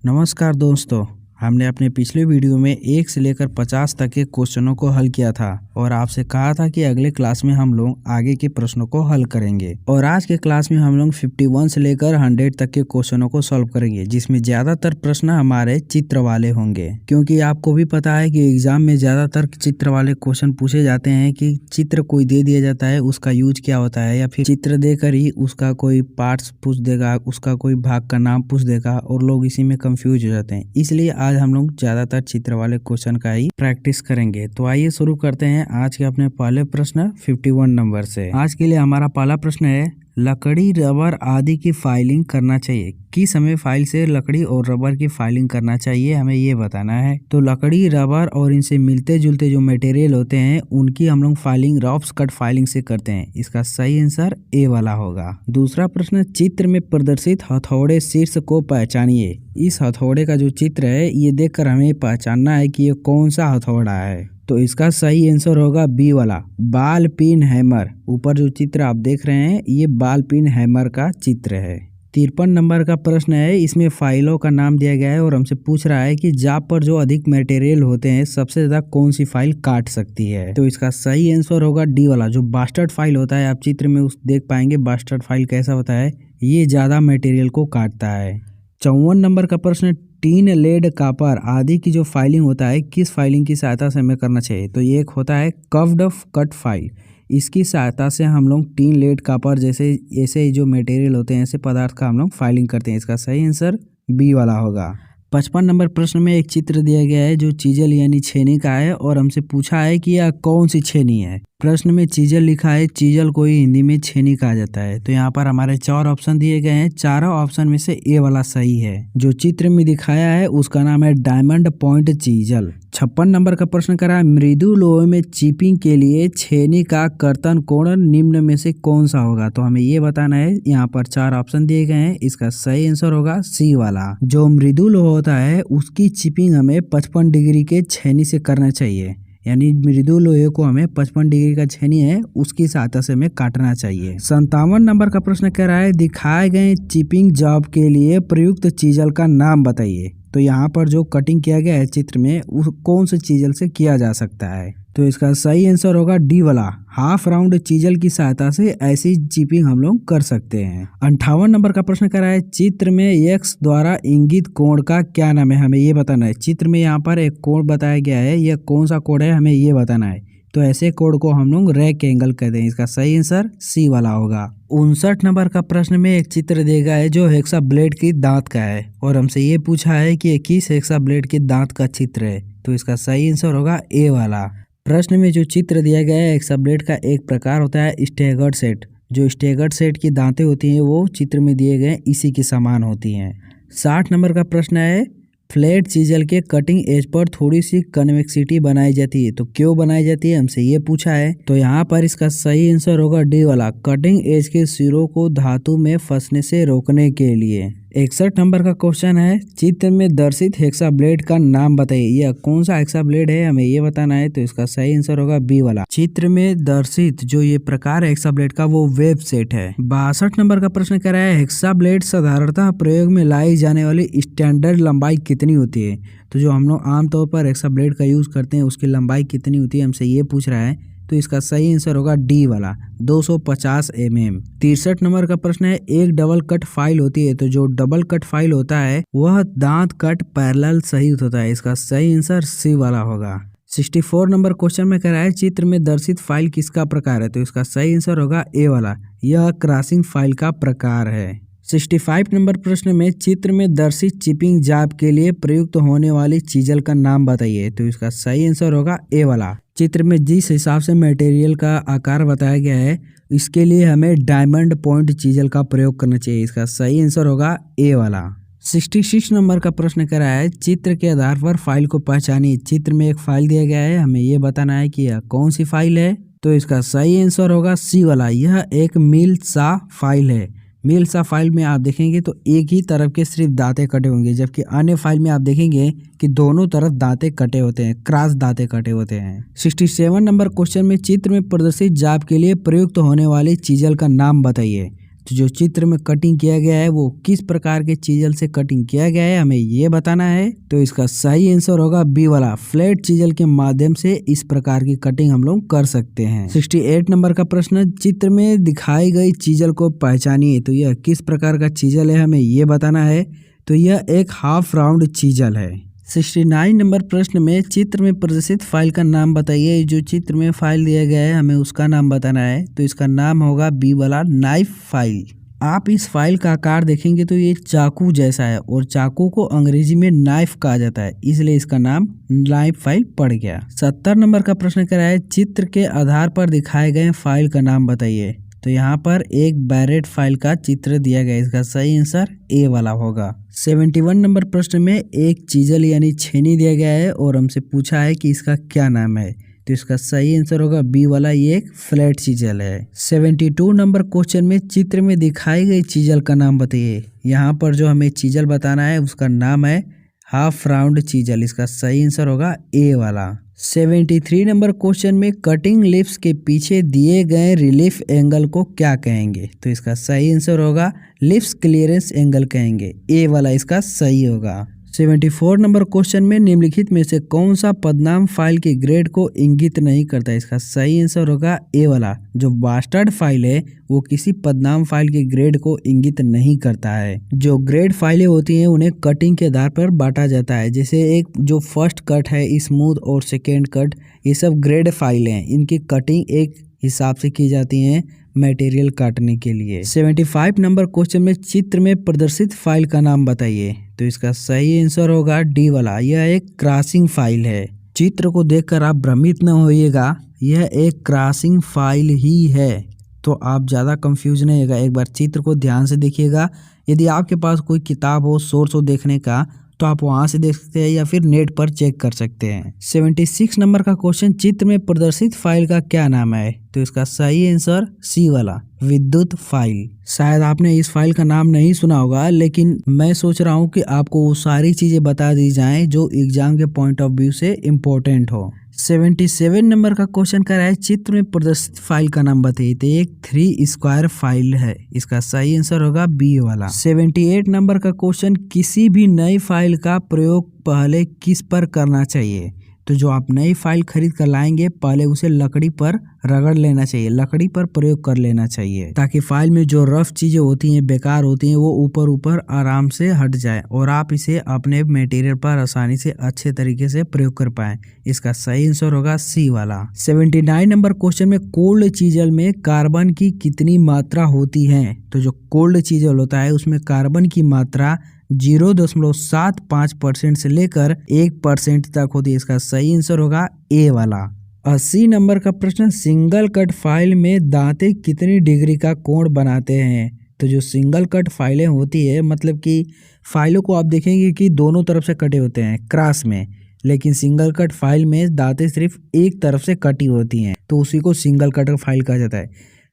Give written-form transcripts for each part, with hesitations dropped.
नमस्कार दोस्तों। हमने अपने पिछले वीडियो में 1 से लेकर 50 तक के क्वेश्चनों को हल किया था और आपसे कहा था कि अगले क्लास में हम लोग आगे के प्रश्नों को हल करेंगे। और आज के क्लास में हम लोग 51 से लेकर 100 तक के क्वेश्चनों को सॉल्व करेंगे, जिसमें ज्यादातर प्रश्न हमारे चित्र वाले होंगे, क्योंकि आपको भी पता है कि एग्जाम में ज्यादातर चित्र वाले क्वेश्चन पूछे जाते हैं कि चित्र कोई दे दिया जाता है, उसका यूज क्या होता है, या फिर चित्र देकर ही उसका कोई पार्ट्स पूछ देगा, उसका कोई भाग का नाम पूछ देगा और लोग इसी में कंफ्यूज हो जाते हैं। इसलिए आज हम लोग ज्यादातर चित्र वाले क्वेश्चन का ही प्रैक्टिस करेंगे। तो आइए शुरू करते हैं आज के अपने पहले प्रश्न 51 नंबर से। आज के लिए हमारा पहला प्रश्न है, लकड़ी, रबर आदि की फाइलिंग करना चाहिए। किस हमें फाइल से लकड़ी और रबर की फाइलिंग करना चाहिए, हमें ये बताना है। तो लकड़ी, रबर और इनसे मिलते जुलते जो मटेरियल होते हैं उनकी हम लोग फाइलिंग रफ कट फाइलिंग से करते हैं। इसका सही आंसर ए वाला होगा। दूसरा प्रश्न, चित्र में प्रदर्शित हथौड़े शीर्ष को पहचानिए। इस हथौड़े का जो चित्र है ये देखकर हमें पहचानना है कि ये कौन सा हथौड़ा है। तो इसका सही आंसर होगा बी वाला, बॉल पिन हैमर। ऊपर जो चित्र आप देख रहे हैं ये बॉल पिन हैमर का चित्र है। 53 नंबर का प्रश्न है, इसमें फाइलों का नाम दिया गया है और हमसे पूछ रहा है कि जाप पर जो अधिक मटेरियल होते हैं सबसे ज्यादा कौन सी फाइल काट सकती है। तो इसका सही आंसर होगा डी वाला, जो बास्टर्ड फाइल होता है। आप चित्र में उस देख पाएंगे बास्टर्ड फाइल कैसा होता है, ये ज्यादा मटेरियल को काटता है। 54 नंबर का प्रश्न, टीन, लेड, कापर आदि की जो फाइलिंग होता है किस फाइलिंग की सहायता से हमें करना चाहिए। तो ये एक होता है कर्व्ड कट फाइल। इसकी सहायता से हम लोग टीन, लेड, कापर जैसे ऐसे जो मटेरियल होते हैं ऐसे पदार्थ का हम लोग फाइलिंग करते हैं। इसका सही आंसर बी वाला होगा। 55 नंबर प्रश्न में एक चित्र दिया गया है जो चीजल यानी छेनी का है और हमसे पूछा है कि यह कौन सी छेनी है। प्रश्न में चीजल लिखा है, चीजल को ही हिंदी में छेनी कहा जाता है। तो यहाँ पर हमारे 4 ऑप्शन दिए गए हैं, चारों ऑप्शन में से ए वाला सही है। जो चित्र में दिखाया है उसका नाम है डायमंड पॉइंट चीजल। 56 नंबर का प्रश्न करा, मृदु लोहे में चिपिंग के लिए छेनी का कर्तन कोण निम्न में से कौन सा होगा। तो हमें ये बताना है। यहाँ पर 4 ऑप्शन दिए गए हैं, इसका सही आंसर होगा सी वाला। जो मृदु लोहा होता है उसकी चिपिंग हमें 55 डिग्री के छेनी से करना चाहिए, यानी मृदु लोहे को हमें 55 डिग्री का छेनी है उसकी सहायता से हमें काटना चाहिए। 57 नंबर का प्रश्न कह रहा है, दिखाए गए चिपिंग जॉब के लिए प्रयुक्त चीजल का नाम बताइए। तो यहाँ पर जो कटिंग किया गया है चित्र में उस कौन से चीजल से किया जा सकता है। तो इसका सही आंसर होगा डी वाला, हाफ राउंड चीजल की सहायता से ऐसी चिपिंग हम लोग कर सकते हैं। 58 नंबर का प्रश्न कर रहा है, चित्र में एक्स द्वारा इंगित कोण का क्या नाम है, हमें ये बताना है। चित्र में यहाँ पर एक कोण बताया गया है, यह कौन सा कोण है हमें ये बताना है। तो ऐसे कोण को हम लोग रैक एंगल कहते हैं। इसका सही आंसर सी वाला होगा। 59 नंबर का प्रश्न में एक चित्र दिया गया है जो हेक्सा ब्लेड की दांत का है और हमसे ये पूछा है कि किस हेक्सा ब्लेड के दांत का चित्र है। तो इसका सही आंसर होगा ए वाला। प्रश्न में जो चित्र दिया गया है हेक्सा ब्लेड का एक प्रकार होता है स्टैगर्ड सेट। जो स्टैगर्ड सेट की दांतें होती हैं वो चित्र में दिए गए इसी के समान होती हैं। 60 नंबर का प्रश्न है, फ्लैट चीजल के कटिंग एज पर थोड़ी सी कन्वेक्सिटी बनाई जाती है। तो क्यों बनाई जाती है हमसे ये पूछा है। तो यहाँ पर इसका सही आंसर होगा डी वाला, कटिंग एज के सिरों को धातु में फंसने से रोकने के लिए। 61 नंबर का क्वेश्चन है, चित्र में दर्शित हेक्सा ब्लेड का नाम बताइए। यह कौन सा हेक्सा ब्लेड है हमें ये बताना है। तो इसका सही आंसर होगा बी वाला, चित्र में दर्शित जो ये प्रकार है हेक्सा ब्लेड का वो वेब सेट है। 62 नंबर का प्रश्न कह रहा है, हेक्सा ब्लेड साधारणतः प्रयोग में लाई जाने वाली स्टैंडर्ड लंबाई कितनी होती है। तो जो हम लोग आमतौर पर हेक्सा ब्लेड का यूज करते हैं उसकी लंबाई कितनी होती है हमसे ये पूछ रहा है। तो इसका सही आंसर होगा डी वाला, 250 mm। 63 नंबर का प्रश्न है, एक डबल कट फाइल होती है। तो जो डबल कट फाइल होता है वह दांत कट पैरेलल सहित होता है। इसका सही आंसर सी वाला होगा। 64 नंबर क्वेश्चन में कह रहा है, चित्र में दर्शित फाइल किसका प्रकार है। तो इसका सही आंसर होगा ए वाला, यह क्रॉसिंग फाइल का प्रकार है। 65 नंबर प्रश्न में, चित्र में दर्शित चिपिंग जॉब के लिए प्रयुक्त होने वाली चीजल का नाम बताइए। तो इसका सही आंसर होगा ए वाला। चित्र में जिस हिसाब से मटेरियल का आकार बताया गया है इसके लिए हमें डायमंड पॉइंट चीजल का प्रयोग करना चाहिए। इसका सही आंसर होगा ए वाला। 66 नंबर का प्रश्न कर रहा है, चित्र के आधार पर फाइल को पहचानिए। चित्र में एक फाइल दिया गया है, हमें ये बताना है कि यह कौन सी फाइल है। तो इसका सही आंसर होगा सी वाला, यह एक मिल सा फाइल है। मिल सा फाइल में आप देखेंगे तो एक ही तरफ के सिर्फ दांतें कटे होंगे, जबकि अन्य फाइल में आप देखेंगे कि दोनों तरफ दांतें कटे होते हैं, क्रॉस दांतें कटे होते हैं। 67 नंबर क्वेश्चन में, चित्र में प्रदर्शित जॉब के लिए प्रयुक्त होने वाली चीजल का नाम बताइए। तो जो चित्र में कटिंग किया गया है वो किस प्रकार के चीजल से कटिंग किया गया है हमें ये बताना है। तो इसका सही आंसर होगा बी वाला, फ्लैट चीजल के माध्यम से इस प्रकार की कटिंग हम लोग कर सकते हैं। 68 नंबर का प्रश्न, चित्र में दिखाई गई चीजल को पहचानिए। तो यह किस प्रकार का चीजल है हमें ये बताना है। तो यह एक हाफ राउंड चीजल है। 69 नंबर प्रश्न में चित्र में प्रदर्शित फाइल का नाम बताइए। जो चित्र में फाइल दिया गया है हमें उसका नाम बताना है। तो इसका नाम होगा बी वाला, नाइफ फाइल। आप इस फाइल का आकार देखेंगे तो ये चाकू जैसा है और चाकू को अंग्रेजी में नाइफ कहा जाता है, इसलिए इसका नाम नाइफ फाइल पड़ गया। 70 नंबर का प्रश्न कह रहा है चित्र के आधार पर दिखाए गए फाइल का नाम बताइए। तो यहाँ पर एक बैरेट फाइल का चित्र दिया गया है, इसका सही आंसर ए वाला होगा। 71 नंबर प्रश्न में एक चीजल यानी छेनी दिया गया है और हमसे पूछा है कि इसका क्या नाम है। तो इसका सही आंसर होगा बी वाला, ये एक फ्लैट चीजल है। 72 नंबर क्वेश्चन में चित्र में दिखाई गई चीजल का नाम बताइए। यहाँ पर जो हमें चीजल बताना है उसका नाम है हाफ राउंड चीजल, इसका सही आंसर होगा ए वाला। 73 नंबर क्वेश्चन में कटिंग लिप्स के पीछे दिए गए रिलीफ एंगल को क्या कहेंगे। तो इसका सही आंसर होगा लिप्स क्लियरेंस एंगल कहेंगे, ए वाला इसका सही होगा। 74 नंबर क्वेश्चन में निम्नलिखित में से कौन सा पदनाम फाइल के ग्रेड को इंगित नहीं करता। इसका सही आंसर होगा ए वाला, जो बास्टर्ड फाइल है वो किसी पदनाम फाइल के ग्रेड को इंगित नहीं करता है। जो ग्रेड फाइलें होती हैं उन्हें कटिंग के आधार पर बांटा जाता है। जैसे एक जो फर्स्ट कट है, स्मूथ और सेकेंड कट, ये सब ग्रेड फाइल हैं। इनकी कटिंग एक हिसाब से की जाती है मटेरियल काटने के लिए। 75 नंबर क्वेश्चन में चित्र में प्रदर्शित फाइल का नाम बताइए। तो इसका सही आंसर होगा डी वाला, यह एक क्रॉसिंग फाइल है। चित्र को देखकर आप भ्रमित न होइएगा, यह एक क्रॉसिंग फाइल ही है, तो आप ज़्यादा कंफ्यूज नहीं होगा। एक बार चित्र को ध्यान से देखिएगा। यदि आपके पास कोई किताब हो, सोर्स हो देखने का, तो आप वहां से देख सकते हैं या फिर नेट पर चेक कर सकते हैं। 76 नंबर का क्वेश्चन, चित्र में प्रदर्शित फाइल का क्या नाम है। तो इसका सही आंसर सी वाला, विद्युत फाइल। शायद आपने इस फाइल का नाम नहीं सुना होगा, लेकिन मैं सोच रहा हूँ कि आपको वो सारी चीजें बता दी जाएं जो एग्जाम के पॉइंट ऑफ व्यू से इम्पोर्टेंट हो। 77 नंबर का क्वेश्चन कर रहा है चित्र में प्रदर्शित फाइल का नाम बताइए। तो एक 3 स्क्वायर फाइल है, इसका सही आंसर होगा बी वाला। 78 नंबर का क्वेश्चन, किसी भी नई फाइल का प्रयोग पहले किस पर करना चाहिए। तो जो आप नई फाइल खरीद कर लाएंगे पहले उसे लकड़ी पर रगड़ लेना चाहिए, लकड़ी पर प्रयोग कर लेना चाहिए, ताकि फाइल में जो रफ चीजें होती हैं, बेकार होती हैं, वो ऊपर ऊपर आराम से हट जाए और आप इसे अपने मटेरियल पर आसानी से अच्छे तरीके से प्रयोग कर पाएं। इसका सही आंसर होगा सी वाला। 79 नंबर क्वेश्चन में कोल्ड चीजल में कार्बन की कितनी मात्रा होती है। तो जो कोल्ड चीजल होता है उसमें कार्बन की मात्रा 0.75% से लेकर 1% तक होती है। इसका सही आंसर होगा ए वाला। 80 नंबर का प्रश्न, सिंगल कट फाइल में दांते कितनी डिग्री का कोण बनाते हैं। तो जो सिंगल कट फाइलें होती है, मतलब कि फाइलों को आप देखेंगे कि दोनों तरफ से कटे होते हैं क्रॉस में, लेकिन सिंगल कट फाइल में दांतें सिर्फ एक तरफ से कटी होती हैं, तो उसी को सिंगल कट फाइल कहा जाता है।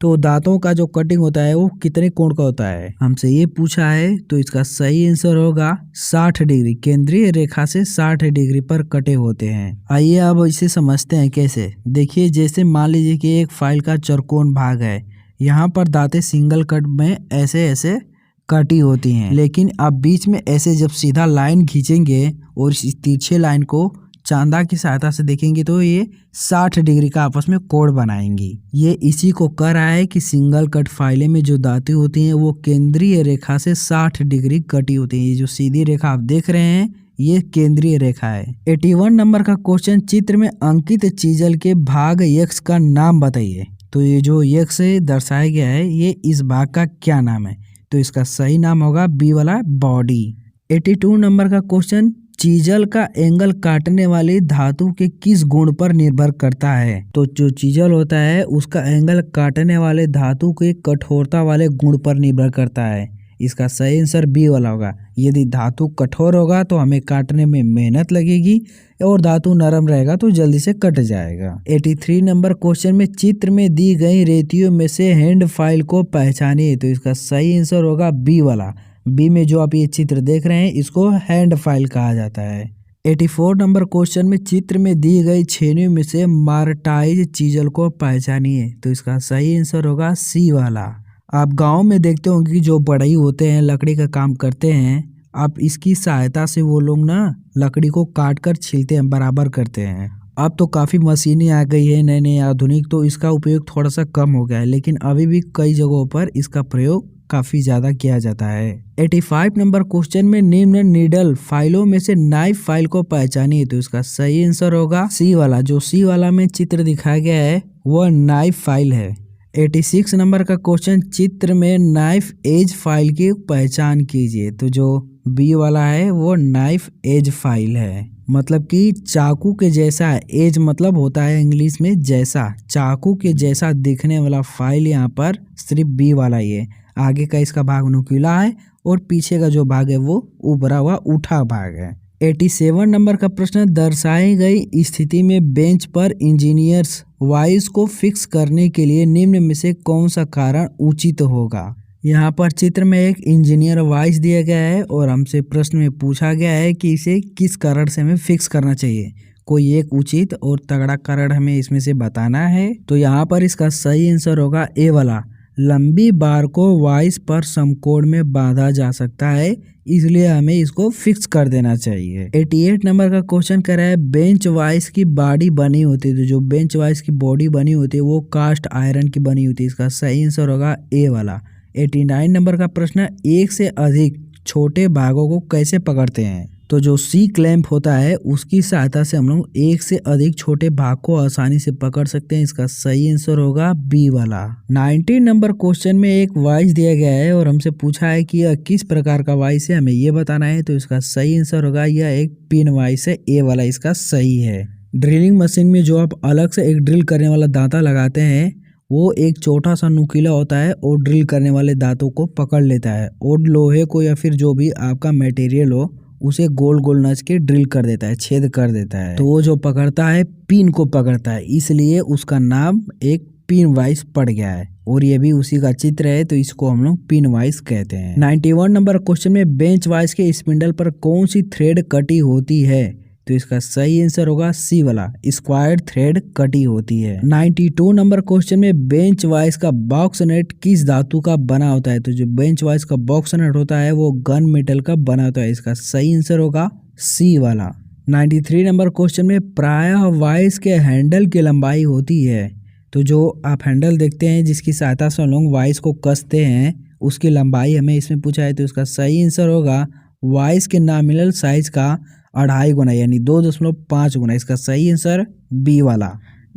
तो दांतों का जो कटिंग होता है वो कितने कोण का होता है, हमसे ये पूछा है। तो इसका सही आंसर होगा 60 डिग्री, केंद्रीय रेखा से 60 डिग्री पर कटे होते हैं। आइए अब इसे समझते हैं कैसे। देखिए, जैसे मान लीजिए कि एक फाइल का चौकोन भाग है, यहाँ पर दांतें सिंगल कट में ऐसे ऐसे कटी होती हैं, लेकिन आप बीच में ऐसे जब सीधा लाइन खींचेंगे और इस तिरछे लाइन को चांदा की सहायता से देखेंगे तो ये 60 डिग्री का आपस में कोण बनाएंगी। ये इसी को कह रहा है कि सिंगल कट फाइलें में जो दांतें होती हैं वो केंद्रीय रेखा से 60 डिग्री कटी होती हैं। ये जो सीधी रेखा आप देख रहे हैं ये केंद्रीय रेखा है। 81 नंबर का क्वेश्चन, चित्र में अंकित चीजल के भाग यक्ष का नाम बताइए। तो ये जो यक्ष दर्शाया गया है ये इस भाग का क्या नाम है। तो इसका सही नाम होगा बी वाला, बॉडी। 82 नंबर का क्वेश्चन, चीजल का एंगल काटने वाली धातु के किस गुण पर निर्भर करता है। तो जो चीजल होता है उसका एंगल काटने वाले धातु के कठोरता वाले गुण पर निर्भर करता है। इसका सही आंसर बी वाला होगा। यदि धातु कठोर होगा तो हमें काटने में मेहनत लगेगी और धातु नरम रहेगा तो जल्दी से कट जाएगा। 83 नंबर क्वेश्चन में, चित्र में दी गई रेतियों में से हैंड फाइल को पहचानिए। तो इसका सही आंसर होगा बी वाला। बी में जो आप ये चित्र देख रहे हैं इसको हैंड फाइल कहा जाता है। 84 नंबर क्वेश्चन में, चित्र में दी गई छेनियों में से मार्टाइज चीजल को पहचानिए। तो इसका सही आंसर होगा सी वाला, आप गांव में देखते होंगे कि जो बढ़ई होते हैं लकड़ी का काम करते हैं, आप इसकी सहायता से वो लोग ना लकड़ी को काट कर छीलते हैं, बराबर करते हैं। अब तो काफ़ी मशीनें आ गई है नए नए आधुनिक, तो इसका उपयोग थोड़ा सा कम हो गया है, लेकिन अभी भी कई जगहों पर इसका प्रयोग काफ़ी ज़्यादा किया जाता है। 85 नंबर क्वेश्चन में निम्न नीडल फाइलों में से नाइफ फाइल को पहचानिए, तो इसका सही आंसर होगा सी वाला। जो सी वाला में चित्र दिखाया गया है वह नाइफ फाइल है। 86 नंबर का क्वेश्चन, चित्र में नाइफ एज फाइल की पहचान कीजिए, तो जो बी वाला है वो नाइफ एज फाइल है, मतलब कि चाकू के जैसा। एज मतलब होता है इंग्लिश में जैसा, चाकू के जैसा दिखने वाला फाइल यहाँ पर सिर्फ बी वाला ही है। आगे का इसका भाग नुकीला है और पीछे का जो भाग है वो उभरा हुआ उठा भाग है। 87 नंबर का प्रश्न, दर्शाई गई स्थिति में बेंच पर इंजीनियर्स वॉइस को फिक्स करने के लिए निम्न में से कौन सा कारण उचित होगा। यहाँ पर चित्र में एक इंजीनियर वॉइस दिया गया है और हमसे प्रश्न में पूछा गया है कि इसे किस कारण से हमें फिक्स करना चाहिए। कोई एक उचित और तगड़ा कारण हमें इसमें से बताना है। तो यहाँ पर इसका सही आंसर होगा ए वाला, लंबी बार को वॉइस पर समकोण में बांधा जा सकता है, इसलिए हमें इसको फिक्स कर देना चाहिए। 88 नंबर का क्वेश्चन कह रहा है, बेंच वॉइस की बॉडी बनी होती है, तो जो बेंच वॉइस की बॉडी बनी होती है वो कास्ट आयरन की बनी होती है, इसका सही आंसर होगा ए वाला। 89 नंबर का प्रश्न, एक से अधिक छोटे भागों को कैसे पकड़ते हैं, तो जो सी क्लैंप होता है उसकी सहायता से हम लोग एक से अधिक छोटे भाग को आसानी से पकड़ सकते हैं, इसका सही आंसर होगा बी वाला। 19 नंबर क्वेश्चन में एक वॉइस दिया गया है और हमसे पूछा है कि यह किस प्रकार का वॉइस है, हमें ये बताना है, तो इसका सही आंसर होगा यह एक पिन वॉइस है, ए वाला इसका सही है। ड्रिलिंग मशीन में जो आप अलग से एक ड्रिल करने वाला दांता लगाते हैं वो एक छोटा सा नुकीला होता है और ड्रिल करने वाले दांतों को पकड़ लेता है और लोहे को या फिर जो भी आपका मटेरियल हो उसे गोल गोल नच के ड्रिल कर देता है, छेद कर देता है। तो वो जो पकड़ता है पिन को पकड़ता है, इसलिए उसका नाम एक पिन वाइस पड़ गया है और ये भी उसी का चित्र है, तो इसको हम लोग पिन वाइस कहते हैं। 91 नंबर क्वेश्चन में बेंच वाइस के स्पिंडल पर कौन सी थ्रेड कटी होती है, तो इसका सही आंसर होगा सी वाला, स्क्वायर थ्रेड कटी होती है। 92 नंबर क्वेश्चन में बेंच वाइस का बॉक्स नट किस धातु का बना होता है, तो जो बेंच वाइस का बॉक्स नट होता है वो गन मेटल का बना होता है, इसका सही आंसर होगा सी वाला। 93 नंबर क्वेश्चन में प्रायः वाइस के हैंडल की लंबाई होती है, तो जो आप हैंडल देखते हैं जिसकी सहायता से हम लोग वाइस को कसते हैं उसकी लंबाई हमें इसमें पूछा है, तो इसका सही आंसर होगा वाइस के नॉमिनल साइज का 2.5 गुना यानी 2.5 गुना, इसका सही आंसर बी वाला।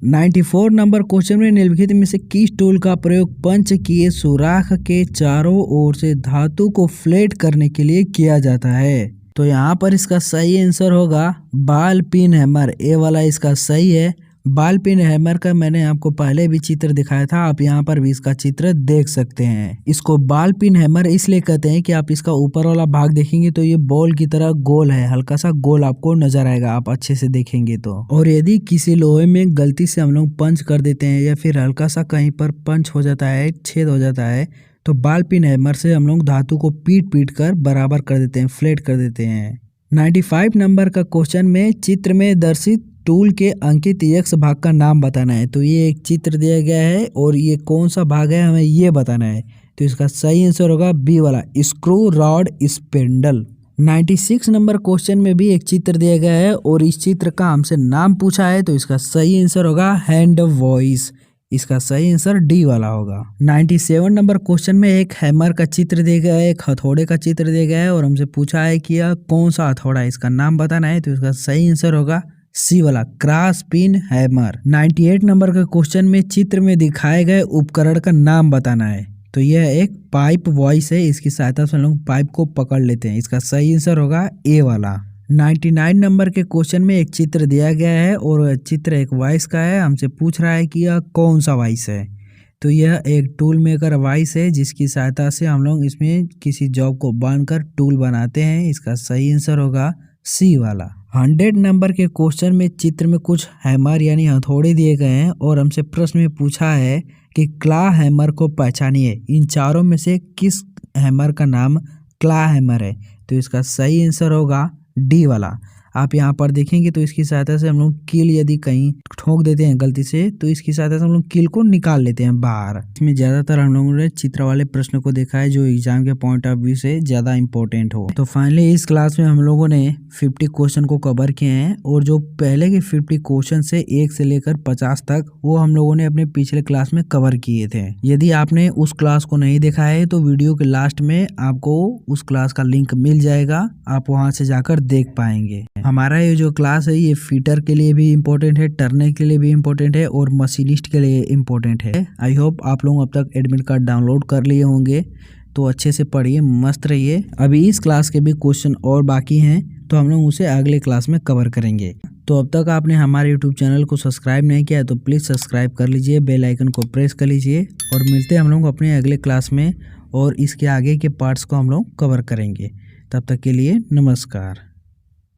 94 नंबर क्वेश्चन में निम्नलिखित में से किस टूल का प्रयोग पंच किए सुराख के चारों ओर से धातु को फ्लैट करने के लिए किया जाता है, तो यहाँ पर इसका सही आंसर होगा बॉल पिन हैमर, ए वाला इसका सही है। बॉल पिन हैमर का मैंने आपको पहले भी चित्र दिखाया था, आप यहाँ पर भी इसका चित्र देख सकते हैं। इसको बॉल पिन हैमर इसलिए कहते हैं कि आप इसका ऊपर वाला भाग देखेंगे तो ये बॉल की तरह गोल है, हल्का सा गोल आपको नजर आएगा आप अच्छे से देखेंगे तो। और यदि किसी लोहे में गलती से हम लोग पंच कर देते हैं या फिर हल्का सा कहीं पर पंच हो जाता है, छेद हो जाता है, तो बॉल पिन हैमर से हम लोग धातु को पीट पीट कर बराबर कर देते हैं, फ्लैट कर देते हैं। 95 नंबर का क्वेश्चन में चित्र में दर्शित टूल के अंकित एक्स भाग का नाम बताना है, तो ये एक चित्र दिया गया है और ये कौन सा भाग है हमें ये बताना है, तो इसका सही आंसर होगा बी वाला, screw rod spindle. 96 number question में भी एक चित्र दिया गया है और इस चित्र का हमसे नाम पूछा है, तो इसका सही आंसर होगा हैंड वॉइस, इसका सही आंसर डी वाला होगा। 97 नंबर क्वेश्चन में एक हैमर का चित्र दिया गया है, एक हथौड़े का चित्र दिया गया है और हमसे पूछा है कि यह कौन सा हथौड़ा है, इसका नाम बताना है, तो इसका सही आंसर होगा सी वाला, क्रॉस पिन हैमर। 98 नंबर का क्वेश्चन में चित्र में दिखाए गए उपकरण का नाम बताना है, तो यह एक पाइप वॉइस है, इसकी सहायता से हम लोग पाइप को पकड़ लेते हैं, इसका सही आंसर होगा ए वाला। 99 नंबर के क्वेश्चन में एक चित्र दिया गया है और चित्र एक वॉइस का है, हमसे पूछ रहा है कि यह कौन सा वॉइस है, तो यह एक टूल मेकर वॉइस है जिसकी सहायता से हम लोग इसमें किसी जॉब को बांधकर टूल बनाते हैं, इसका सही आंसर होगा सी वाला। 100 नंबर के क्वेश्चन में चित्र में कुछ हैमर यानी हथौड़े दिए गए हैं और हमसे प्रश्न में पूछा है कि क्ला हैमर को पहचानिए, इन चारों में से किस हैमर का नाम क्ला हैमर है, तो इसका सही आंसर होगा डी वाला। आप यहाँ पर देखेंगे तो इसकी सहायता से हम लोग कील यदि कहीं ठोक देते हैं गलती से तो इसकी सहायता से हम लोग कील को निकाल लेते हैं बाहर। इसमें ज्यादातर हम लोगों ने चित्र वाले प्रश्न को देखा है जो एग्जाम के पॉइंट ऑफ व्यू से ज्यादा इंपॉर्टेंट हो। तो फाइनली इस क्लास में हम लोगों ने 50 क्वेश्चन को कवर किए हैं और जो पहले के 50 क्वेश्चन से 1 से लेकर 50 तक वो हम लोगों ने अपने पिछले क्लास में कवर किए थे। यदि आपने उस क्लास को नहीं देखा है तो वीडियो के लास्ट में आपको उस क्लास का लिंक मिल जाएगा, आप वहां से जाकर देख पाएंगे। हमारा ये जो क्लास है ये फिटर के लिए भी इम्पोर्टेंट है, टर्नर के लिए भी इम्पोर्टेंट है और मशीनिस्ट के लिए इम्पोर्टेंट है। आई होप आप लोग अब तक एडमिट कार्ड डाउनलोड कर लिए होंगे, तो अच्छे से पढ़िए, मस्त रहिए। अभी इस क्लास के भी क्वेश्चन और बाकी हैं तो हम लोग उसे अगले क्लास में कवर करेंगे। तो अब तक आपने हमारे YouTube चैनल को सब्सक्राइब नहीं किया है तो प्लीज़ सब्सक्राइब कर लीजिए, बेल आइकन को प्रेस कर लीजिए और मिलते हैं हम लोग अपने अगले क्लास में और इसके आगे के पार्ट्स को हम लोग कवर करेंगे। तब तक के लिए नमस्कार।